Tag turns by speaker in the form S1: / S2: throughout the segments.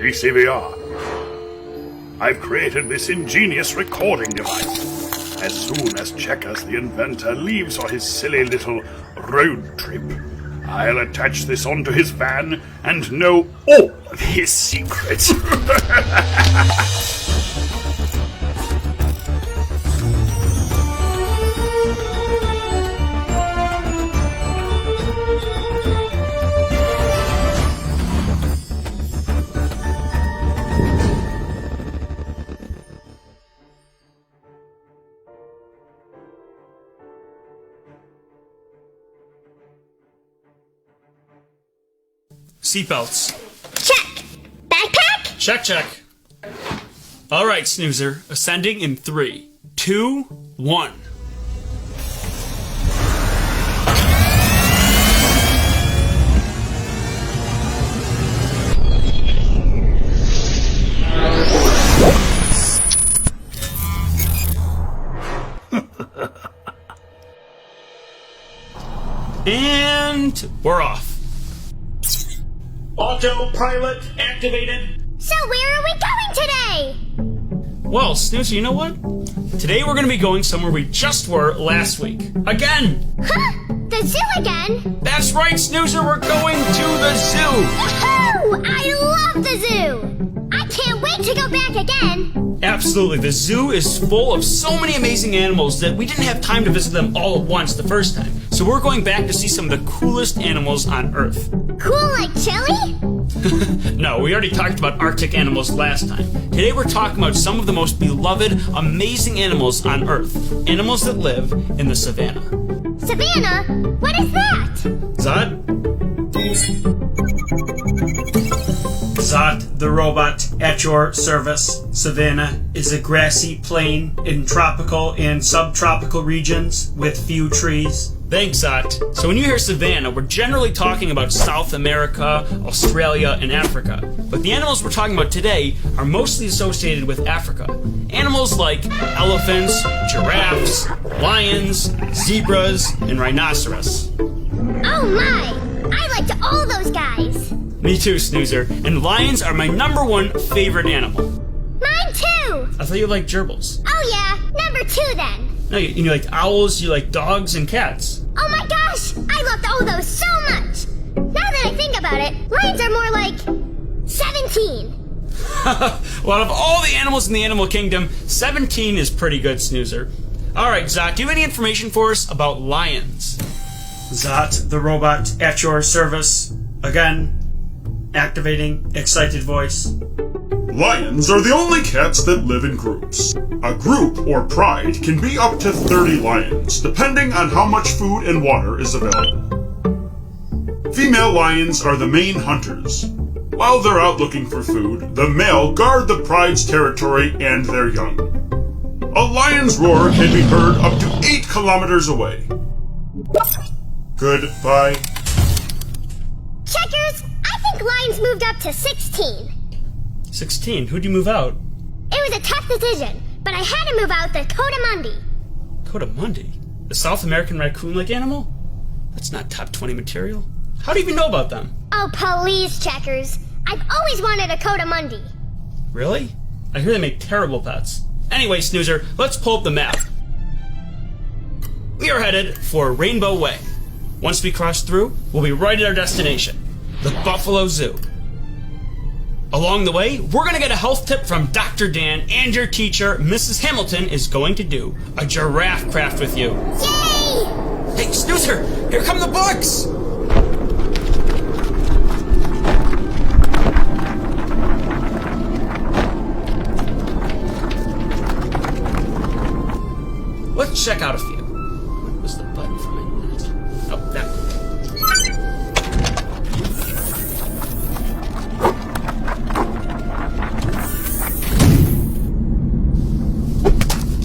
S1: PCVR. I've created this ingenious recording device. As soon as Checkers the inventor leaves for his silly little road trip, I'll attach this onto his van and know all of his secrets.
S2: Seatbelts.
S3: Check. Backpack?
S2: Check. All right, Snoozer. Ascending in 3, 2, 1. And we're off. Autopilot activated.
S3: So where are we going today?
S2: Well, Snoozer, you know what? Today we're going to be going somewhere we just were last week. Again!
S3: Huh? The zoo again?
S2: That's right, Snoozer, we're going to the zoo!
S3: Yahoo! I love the zoo! I can't wait to go back again!
S2: Absolutely, the zoo is full of so many amazing animals that we didn't have time to visit them all at once the first time. So we're going back to see some of the coolest animals on Earth.
S3: Cool like chili?
S2: No, we already talked about Arctic animals last time. Today we're talking about some of the most beloved, amazing animals on Earth. Animals that live in the Savanna.
S3: Savanna? What is that?
S2: Zot, the robot, at your service. Savanna is a grassy plain in tropical and subtropical regions with few trees. Thanks, Zot. So when you hear Savanna, we're generally talking about South America, Australia, and Africa. But the animals we're talking about today are mostly associated with Africa. Animals like elephants, giraffes, lions, zebras, and rhinoceros.
S3: Oh my! I liked all those guys!
S2: Me too, Snoozer. And lions are my #1 favorite animal.
S3: Mine too!
S2: I thought you liked gerbils.
S3: Oh yeah, #2 then.
S2: No, you like owls, you like dogs, and cats.
S3: Oh my gosh! I loved all those so much! Now that I think about it, lions are more like 17.
S2: Well, out of all the animals in the animal kingdom, 17 is pretty good, Snoozer. Alright, Zot, do you have any information for us about lions? Zot, the robot, at your service. Again, activating excited voice.
S1: Lions are the only cats that live in groups. A group, or pride, can be up to 30 lions, depending on how much food and water is available. Female lions are the main hunters. While they're out looking for food, the male guard the pride's territory and their young. A lion's roar can be heard up to 8 kilometers away. Goodbye.
S3: Checkers, I think lions moved up to 16.
S2: 16? Who'd you move out?
S3: It was a tough decision, but I had to move out the Cotamundi.
S2: Cotamundi? The South American raccoon-like animal? That's not top 20 material. How do you even know about them?
S3: Oh, please, Checkers. I've always wanted a Cotamundi.
S2: Really? I hear they make terrible pets. Anyway, Snoozer, let's pull up the map. We are headed for Rainbow Way. Once we cross through, we'll be right at our destination, the Buffalo Zoo. Along the way, we're going to get a health tip from Dr. Dan, and your teacher, Mrs. Hamilton, is going to do a giraffe craft with you.
S3: Yay!
S2: Hey, Snoozer, here come the books! Let's check out a few. What was the button for my net? Oh, that one.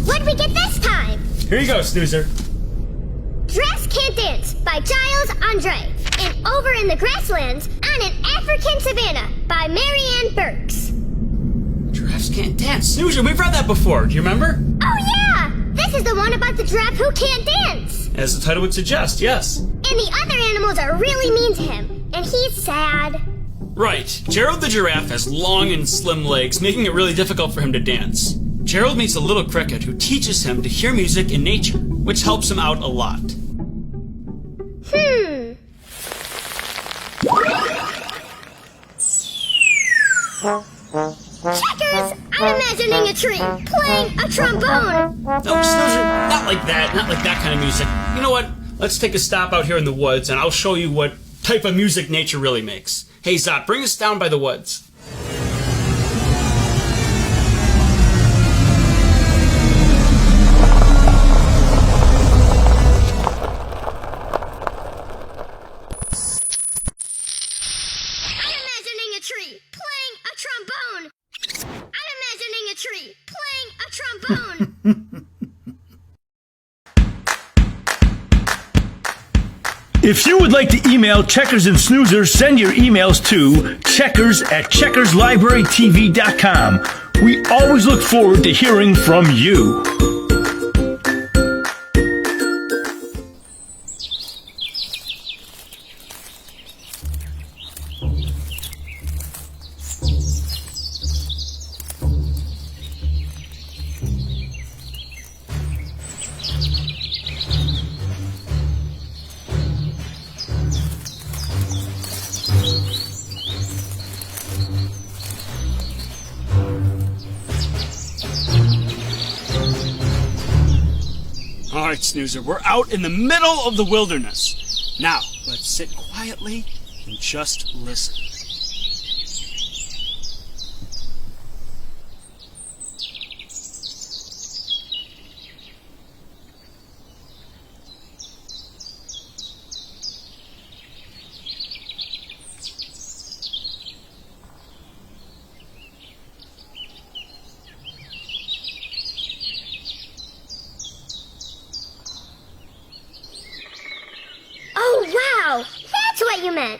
S3: What'd we get this time?
S2: Here you go, Snoozer.
S3: Giraffes Can't Dance by Giles Andre. And Over in the Grasslands on an African Savanna by Marianne Burks.
S2: Giraffes Can't Dance. Snoozer, we've read that before. Do you remember?
S3: Oh yeah! This is the one about the giraffe who can't dance.
S2: As the title would suggest, yes.
S3: And the other animals are really mean to him. And he's sad.
S2: Right. Gerald the giraffe has long and slim legs, making it really difficult for him to dance. Gerald meets a little cricket who teaches him to hear music in nature, which helps him out a lot.
S3: Checkers! I'm imagining a tree playing a trombone.
S2: No, Snoozer, not like that. Not like that kind of music. You know what? Let's take a stop out here in the woods, and I'll show you what type of music nature really makes. Hey, Zot, bring us down by the woods.
S3: I'm imagining a tree playing a trombone. I'm imagining a tree playing a trombone.
S4: If you would like to email Checkers and Snoozer, send your emails to checkers@checkerslibrarytv.com. We always look forward to hearing from you.
S2: All right, Snoozer, we're out in the middle of the wilderness. Now, let's sit quietly and just listen.
S3: Oh, wow! That's what you meant.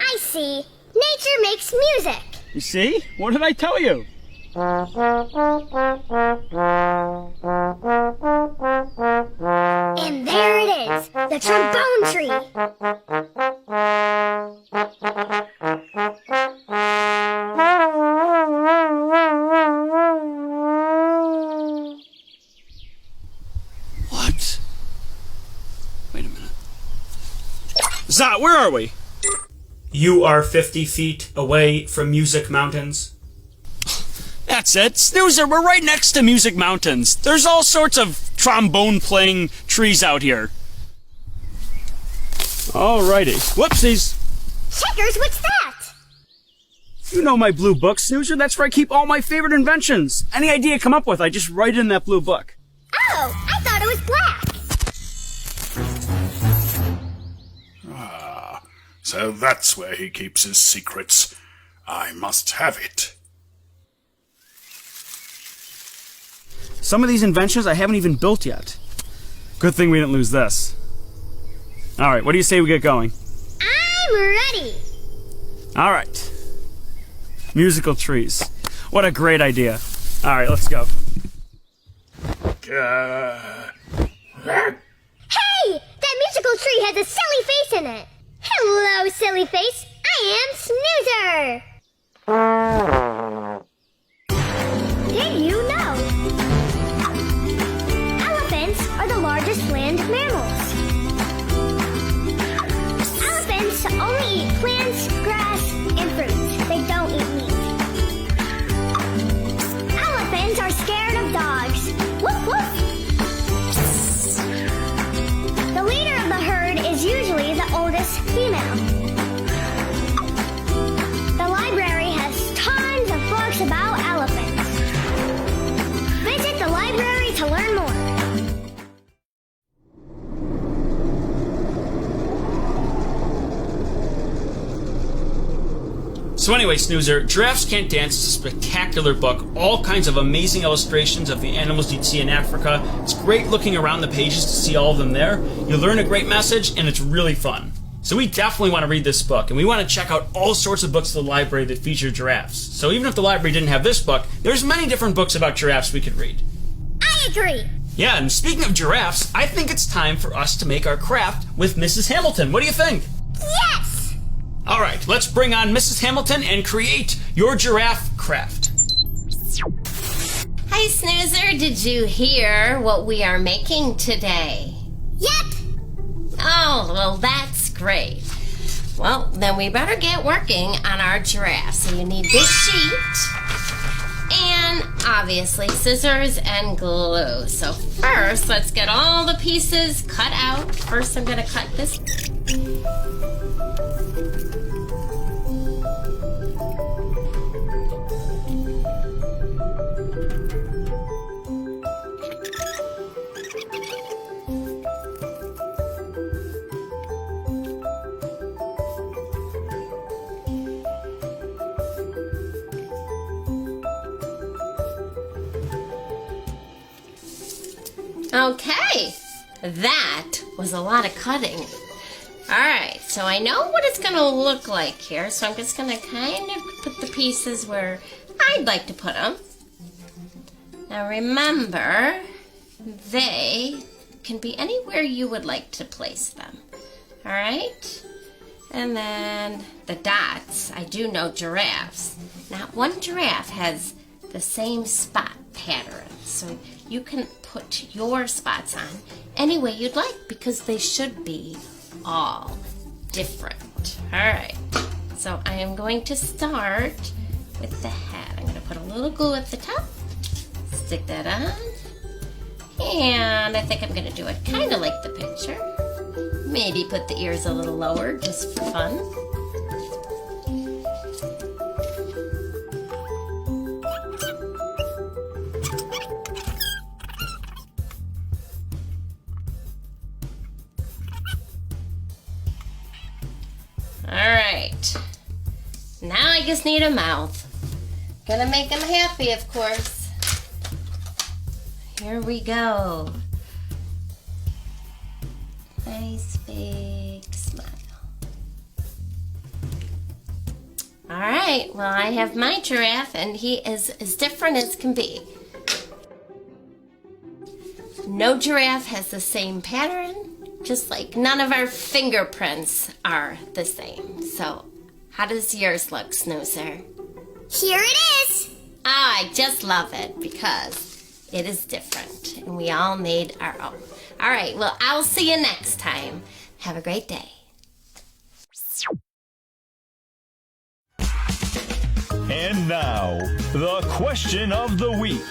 S3: I see. Nature makes music.
S2: You see? What did I tell you?
S3: And there it is, the trombone tree.
S2: What? Wait a minute. Zot, where are we? You are 50 feet away from Music Mountains. That's it. Snoozer, we're right next to Music Mountains. There's all sorts of trombone-playing trees out here. Alrighty. Whoopsies.
S3: Checkers, what's that?
S2: You know my blue book, Snoozer. That's where I keep all my favorite inventions. Any idea I come up with, I just write it in that blue book.
S3: Oh, I thought it was black.
S1: So that's where he keeps his secrets. I must have it.
S2: Some of these inventions I haven't even built yet. Good thing we didn't lose this. Alright, what do you say we get going?
S3: I'm ready.
S2: Alright. Musical trees. What a great idea. Alright, let's go.
S3: Hey! That musical tree has a silly face in it. Hello, silly face. I am Snoozer. Did you know? Elephants are the largest land mammals. Elephants only eat plants, grass, and fruits. They don't eat meat. Elephants are scared of dogs. Woof woof. The leader of the herd is usually the oldest female. The library has tons of books about elephants. Visit the library to learn more.
S2: So anyway, Snoozer, Giraffes Can't Dance is a spectacular book. All kinds of amazing illustrations of the animals you'd see in Africa. It's great looking around the pages to see all of them there. You learn a great message, and it's really fun. So we definitely want to read this book, and we want to check out all sorts of books at the library that feature giraffes. So even if the library didn't have this book, there's many different books about giraffes we could read.
S3: I agree.
S2: Yeah, and speaking of giraffes, I think it's time for us to make our craft with Mrs. Hamilton. What do you think?
S3: Yes!
S2: All right, let's bring on Mrs. Hamilton and create your Giraffe Craft.
S5: Hi, Snoozer. Did you hear what we are making today?
S3: Yep.
S5: Oh, well, that's great. Well, then we better get working on our giraffe. So you need this sheet and obviously scissors and glue. So first, let's get all the pieces cut out. First, I'm going to cut this. Okay, that was a lot of cutting. Alright, so I know what it's going to look like here, so I'm just going to kind of put the pieces where I'd like to put them. Now remember, they can be anywhere you would like to place them. Alright? And then the dots, I do know giraffes. Not one giraffe has the same spot pattern, so you can put your spots on any way you'd like because they should be all different. Alright, so I am going to start with the hat. I'm going to put a little glue at the top, stick that on, and I think I'm going to do it kind of like the picture. Maybe put the ears a little lower just for fun. Alright, now I just need a mouth. Gonna make them happy, of course. Here we go. Nice big smile. Alright, well, I have my giraffe and he is as different as can be. No giraffe has the same pattern. Just like none of our fingerprints are the same. So, how does yours look, Snoozer?
S3: Here it is.
S5: Oh, I just love it because it is different and we all made our own. All right, well, I'll see you next time. Have a great day.
S4: And now, the question of the week.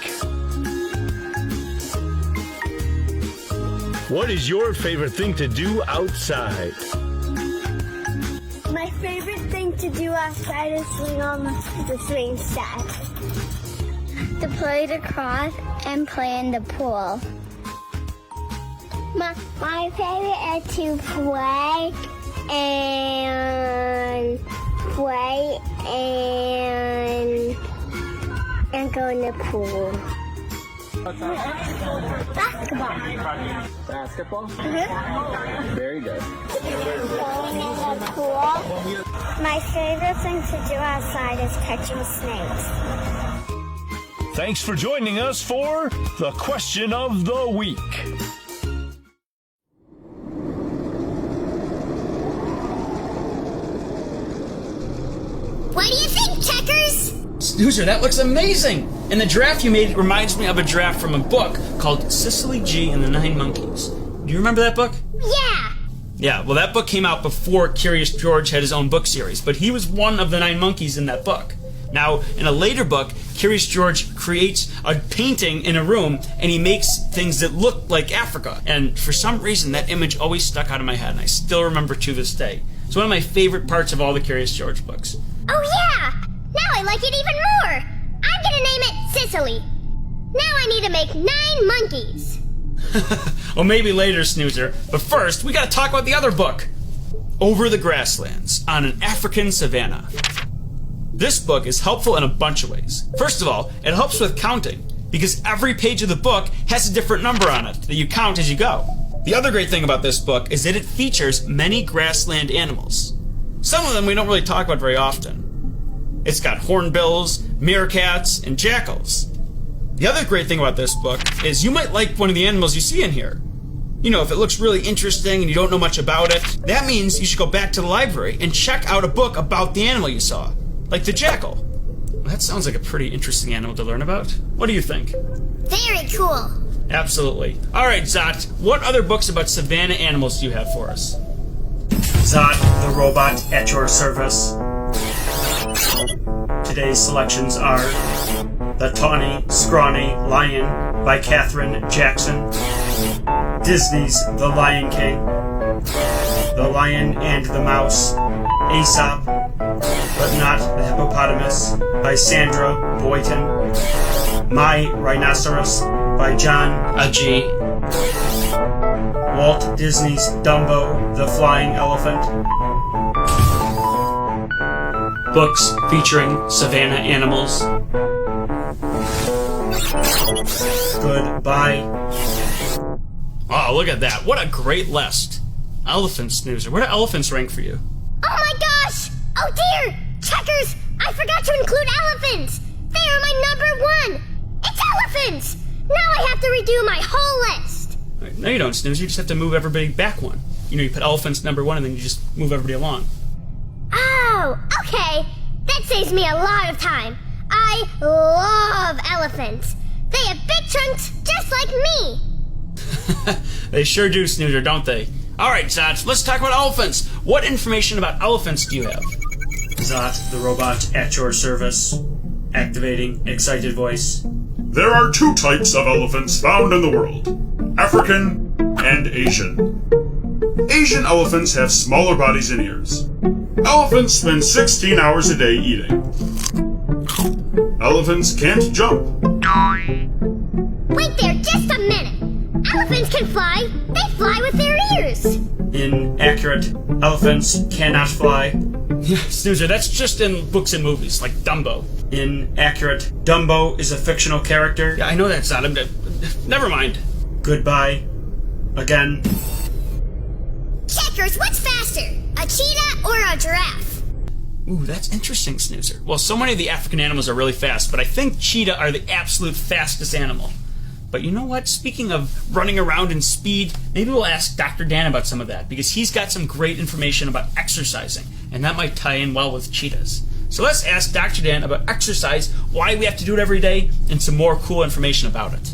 S4: What is your favorite thing to do outside?
S3: My favorite thing to do outside is swing on the swing set. To play the cross and play in the pool. My favorite is to play and go in the pool. Basketball.
S6: Basketball?
S3: Mm-hmm.
S6: Very good.
S3: Going in the pool. My favorite thing to do outside is catching snakes.
S4: Thanks for joining us for the question of the week.
S3: What do you think, Checkers?
S2: Snoozer, that looks amazing! And the giraffe you made reminds me of a giraffe from a book called Cicely G and the Nine Monkeys. Do you remember that book?
S3: Yeah.
S2: Yeah, well, that book came out before Curious George had his own book series, but he was one of the 9 monkeys in that book. Now, in a later book, Curious George creates a painting in a room, and he makes things that look like Africa. And for some reason, that image always stuck out of my head, and I still remember to this day. It's one of my favorite parts of all the Curious George books.
S3: Oh, yeah. Now I like it even more. I'm gonna name it Sicily. Now I need to make 9 monkeys.
S2: Well, maybe later, Snoozer. But first, we gotta talk about the other book. Over the Grasslands, on an African Savanna. This book is helpful in a bunch of ways. First of all, it helps with counting, because every page of the book has a different number on it that you count as you go. The other great thing about this book is that it features many grassland animals. Some of them we don't really talk about very often. It's got hornbills, meerkats, and jackals. The other great thing about this book is you might like one of the animals you see in here. You know, if it looks really interesting and you don't know much about it, that means you should go back to the library and check out a book about the animal you saw, like the jackal. Well, that sounds like a pretty interesting animal to learn about. What do you think?
S3: Very cool.
S2: Absolutely. All right, Zot, what other books about savanna animals do you have for us? Zot, the robot at your service. Today's selections are The Tawny, Scrawny Lion by Katherine Jackson, Disney's The Lion King, The Lion and the Mouse, Aesop, but not the Hippopotamus by Sandra Boynton, My Rhinoceros by John Ajee, Walt Disney's Dumbo, the Flying Elephant, books featuring savanna animals. Goodbye. Oh, look at that. What a great list. Elephant Snoozer. Where do elephants rank for you?
S3: Oh my gosh! Oh dear! Checkers! I forgot to include elephants! They are my number 1! It's elephants! Now I have to redo my whole list!
S2: No, you don't, Snoozer. You just have to move everybody back one. You know, you put elephants number 1 and then you just move everybody along.
S3: Oh, okay. That saves me a lot of time. I love elephants. They have big trunks just like me.
S2: They sure do, Snoozer, don't they? All right, Zot, let's talk about elephants. What information about elephants do you have? Zot, the robot at your service. Activating excited voice.
S1: There are 2 types of elephants found in the world: African and Asian. Asian elephants have smaller bodies and ears. Elephants spend 16 hours a day eating. Elephants can't jump.
S3: Wait there just a minute. Elephants can fly. They fly with their ears.
S2: Inaccurate. Elephants cannot fly. Snoozer, that's just in books and movies, like Dumbo. Inaccurate. Dumbo is a fictional character. Yeah, I know that's not him. Never mind. Goodbye. Again.
S3: Checkers, what's faster? A cheetah or a giraffe?
S2: Ooh, that's interesting, Snoozer. Well, so many of the African animals are really fast, but I think cheetah are the absolute fastest animal. But you know what? Speaking of running around and speed, maybe we'll ask Dr. Dan about some of that, because he's got some great information about exercising, and that might tie in well with cheetahs. So let's ask Dr. Dan about exercise, why we have to do it every day, and some more cool information about it.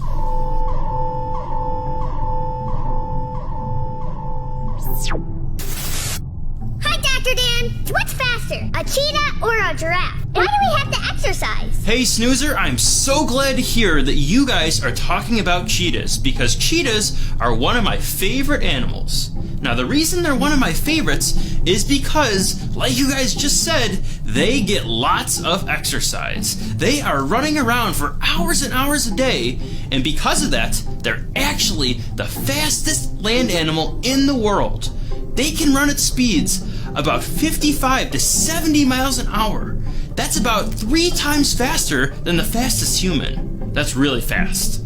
S3: Hi, Dr. Dan. What's faster, a cheetah or a giraffe? Why do we have to exercise?
S7: Hey Snoozer, I'm so glad to hear that you guys are talking about cheetahs, because cheetahs are one of my favorite animals. Now the reason they're one of my favorites is because, like you guys just said, they get lots of exercise. They are running around for hours and hours a day, and because of that, they're actually the fastest land animal in the world. They can run at speeds about 55 to 70 miles an hour. That's about 3 times faster than the fastest human. That's really fast.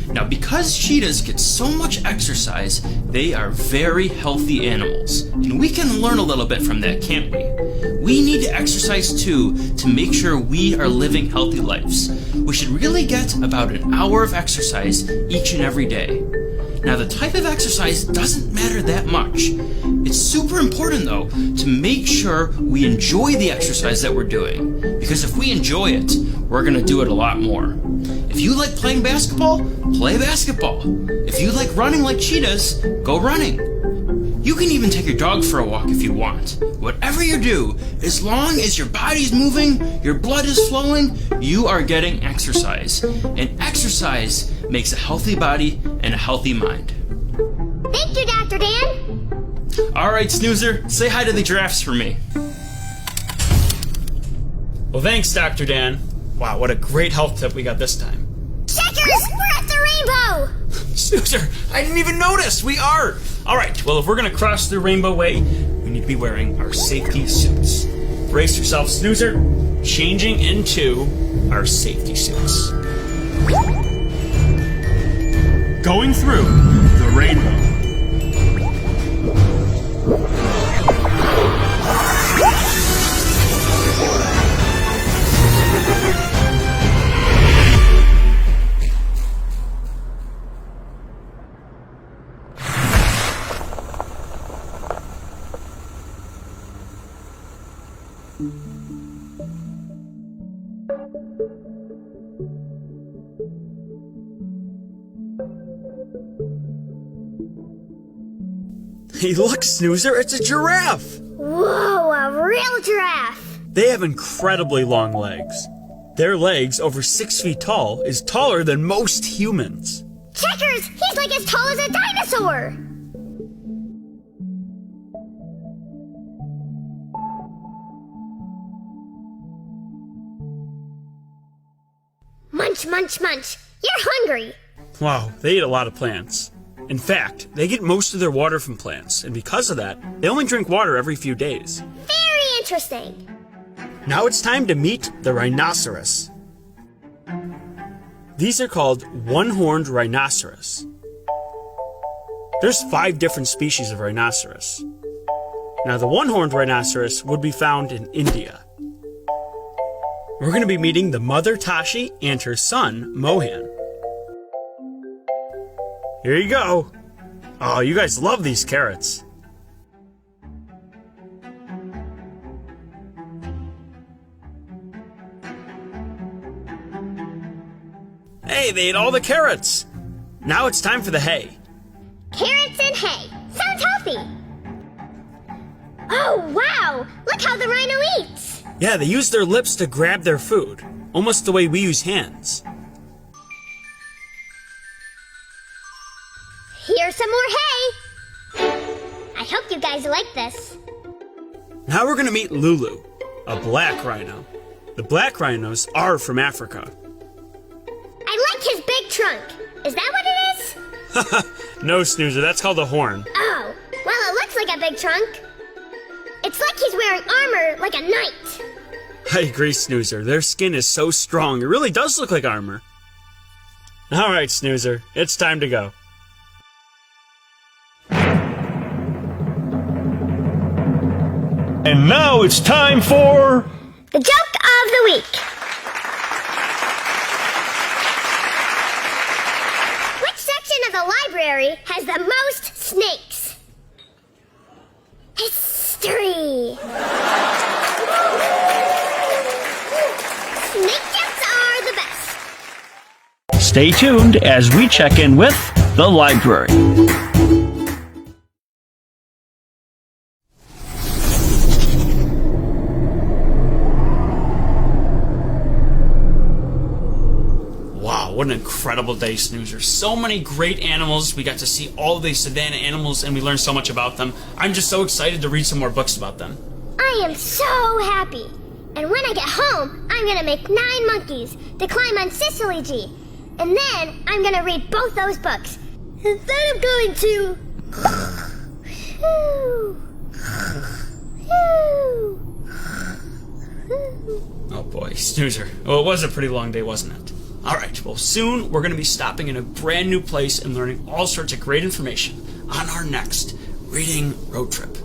S7: Now, because cheetahs get so much exercise, they are very healthy animals. And we can learn a little bit from that, can't we? We need to exercise too to make sure we are living healthy lives. We should really get about an hour of exercise each and every day. Now, the type of exercise doesn't matter that much. It's super important, though, to make sure we enjoy the exercise that we're doing. Because if we enjoy it, we're going to do it a lot more. If you like playing basketball, play basketball. If you like running like cheetahs, go running. You can even take your dog for a walk if you want. Whatever you do, as long as your body's moving, your blood is flowing, you are getting exercise. And exercise makes a healthy body and a healthy mind.
S3: Thank you, Dr. Dan.
S7: All right, Snoozer, say hi to the giraffes for me.
S2: Well, thanks, Dr. Dan. Wow, what a great health tip we got this time.
S3: Checkers, we're at the rainbow.
S2: Snoozer, I didn't even notice. We are. All right, well, if we're going to cross the rainbow way, we need to be wearing our safety suits. Brace yourself, Snoozer. Changing into our safety suits. Going through the rainbow. Hey, look, Snoozer, it's a giraffe!
S3: Whoa, a real giraffe!
S2: They have incredibly long legs. Their legs, over 6 feet tall, is taller than most humans.
S3: Checkers, he's like as tall as a dinosaur! Munch, munch, munch. You're hungry.
S2: Wow, they eat a lot of plants. In fact, they get most of their water from plants, and because of that, they only drink water every few days.
S3: Very interesting.
S2: Now it's time to meet the rhinoceros. These are called one-horned rhinoceros. There's 5 different species of rhinoceros. Now the one-horned rhinoceros would be found in India. We're going to be meeting the mother Tashi and her son Mohan. Here you go. Oh, you guys love these carrots. Hey, they ate all the carrots. Now it's time for the hay.
S3: Carrots and hay. Sounds healthy. Oh, wow. Look how the rhino eats.
S2: Yeah, they use their lips to grab their food, almost the way we use hands.
S3: Here's some more hay. I hope you guys like this.
S2: Now we're going to meet Lulu, a black rhino. The black rhinos are from Africa.
S3: I like his big trunk. Is that what it is?
S2: No, Snoozer, that's called a horn.
S3: Oh, well, it looks like a big trunk. It's like he's wearing armor like a knight.
S2: I agree, Snoozer. Their skin is so strong, it really does look like armor. All right, Snoozer, it's time to go.
S4: And now it's time for
S3: The joke of the week. Which section of the library has the most snakes? History. Snake jokes are the best.
S4: Stay tuned as we check in with the library.
S2: Wow, what an incredible day, Snoozer. So many great animals. We got to see all the Savanna animals and we learned so much about them. I'm just so excited to read some more books about them.
S3: I am so happy. And when I get home, I'm gonna make 9 monkeys to climb on Sicily G. And then I'm gonna read both those books. And then I'm going to...
S2: Oh boy, Snoozer. Well, it was a pretty long day, wasn't it? Alright, well soon we're going to be stopping in a brand new place and learning all sorts of great information on our next reading road trip.